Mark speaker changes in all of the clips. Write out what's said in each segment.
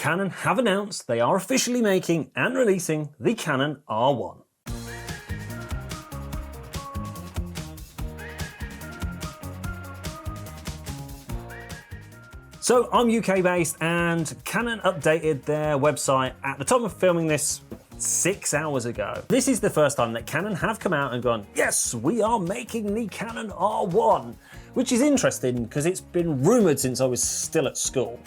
Speaker 1: Canon have announced they are officially making and releasing the Canon R1. So I'm UK based, and Canon updated their website at the time of filming this 6 hours ago. This is the first time that Canon have come out and gone, yes, we are making the Canon R1, which is interesting because it's been rumoured since I was still at school.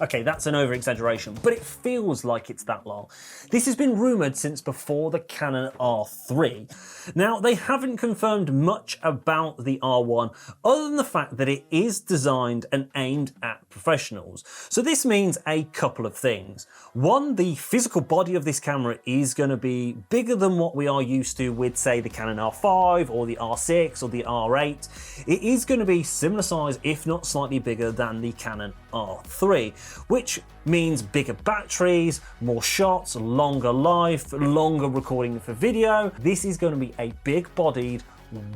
Speaker 1: Okay, that's an over-exaggeration, but it feels like it's that long. This has been rumoured since before the Canon R3. Now, they haven't confirmed much about the R1 other than the fact that it is designed and aimed at professionals. So this means a couple of things. One, the physical body of this camera is going to be bigger than what we are used to with, say, the Canon R5 or the R6 or the R8. It is going to be similar size, if not slightly bigger than the Canon R3. Which means bigger batteries, more shots, longer life, longer recording for video. This is going to be a big-bodied,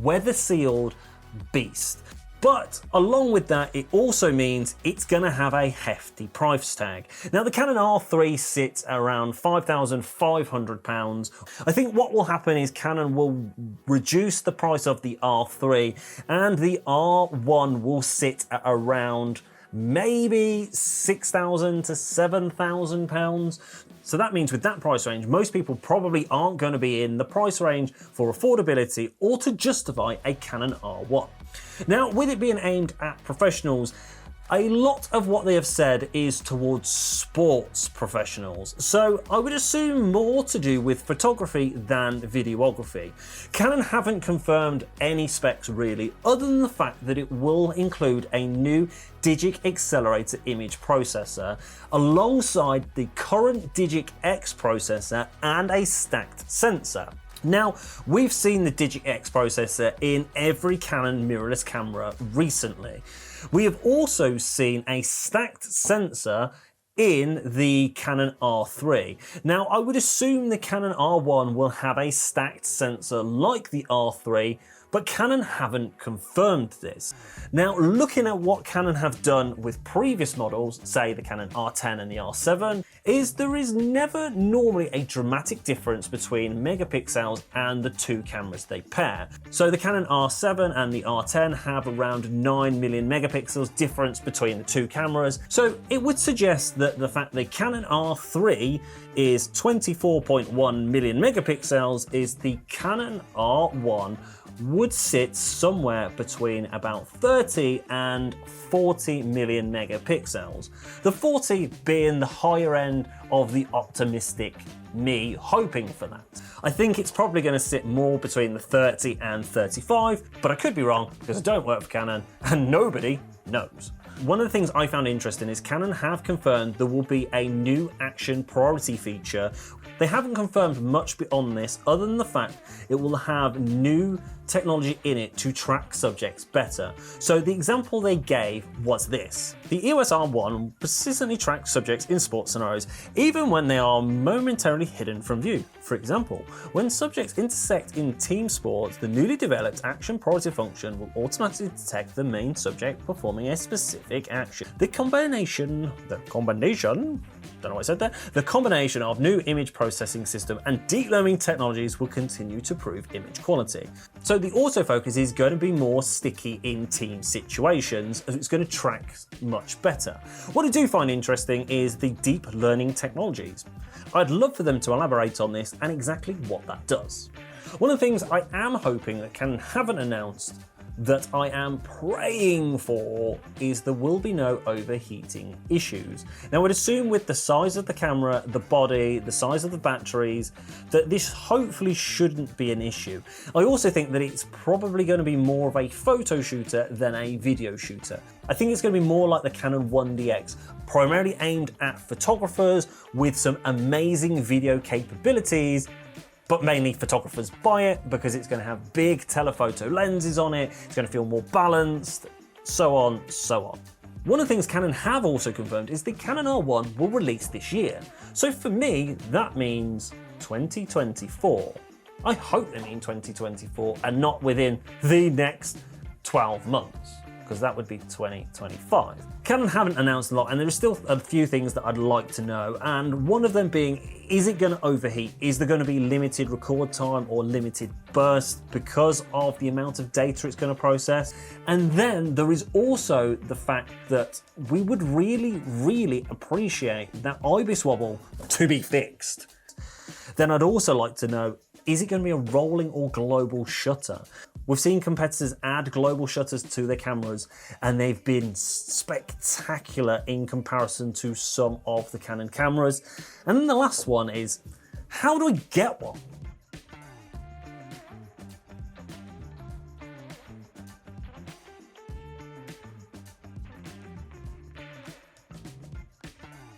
Speaker 1: weather-sealed beast. But along with that, it also means it's going to have a hefty price tag. Now, the Canon R3 sits around £5,500. I think what will happen is Canon will reduce the price of the R3, and the R1 will sit at around maybe £6,000 to £7,000. So that means with that price range, most people probably aren't going to be in the price range for affordability or to justify a Canon R1. Now, with it being aimed at professionals, a lot of what they have said is towards sports professionals, so I would assume more to do with photography than videography. Canon haven't confirmed any specs really, other than the fact that it will include a new Digic Accelerator image processor alongside the current Digic X processor and a stacked sensor. Now, we've seen the Digic X processor in every Canon mirrorless camera recently. We have also seen a stacked sensor in the Canon R3. Now, I would assume the Canon R1 will have a stacked sensor like the R3, but Canon haven't confirmed this. Now, looking at what Canon have done with previous models, say the Canon R10 and the R7, is there is never normally a dramatic difference between megapixels and the two cameras they pair. So the Canon R7 and the R10 have around 9 million megapixels difference between the two cameras. So it would suggest that the fact the Canon R3 is 24.1 million megapixels is the Canon R1 would sit somewhere between about 30 and 40 million megapixels. The 40 being the higher end of the optimistic me hoping for that. I think it's probably going to sit more between the 30 and 35, but I could be wrong because I don't work for Canon and nobody knows. One of the things I found interesting is Canon have confirmed there will be a new action priority feature. They haven't confirmed much beyond this other than the fact it will have new technology in it to track subjects better. So the example they gave was this. The EOS R1 persistently tracks subjects in sports scenarios even when they are momentarily hidden from view. For example, when subjects intersect in team sports, the newly developed action priority function will automatically detect the main subject performing a specific action. The combination of new image processing system and deep learning technologies will continue to improve image quality. So the autofocus is going to be more sticky in team situations as it's going to track much better. What I do find interesting is the deep learning technologies. I'd love for them to elaborate on this and exactly what that does. One of the things I am hoping that Canon haven't announced that I am praying for is there will be no overheating issues. Now, I'd assume with the size of the camera, the body, the size of the batteries, that this hopefully shouldn't be an issue. I also think that it's probably going to be more of a photo shooter than a video shooter. I think it's going to be more like the Canon 1DX, primarily aimed at photographers with some amazing video capabilities, but mainly photographers buy it because it's going to have big telephoto lenses on it, it's going to feel more balanced, so on, so on. One of the things Canon have also confirmed is the Canon R1 will release this year. So for me, that means 2024. I hope they mean 2024 and not within the next 12 months. because that would be 2025. Canon haven't announced a lot, and there are still a few things that I'd like to know, and one of them being, is it going to overheat? Is there going to be limited record time or limited burst because of the amount of data it's going to process? And then there is also the fact that we would really appreciate that IBIS wobble to be fixed. Then I'd also like to know, is it going to be a rolling or global shutter? We've seen competitors add global shutters to their cameras, and they've been spectacular in comparison to some of the Canon cameras. And then the last one is, how do I get one?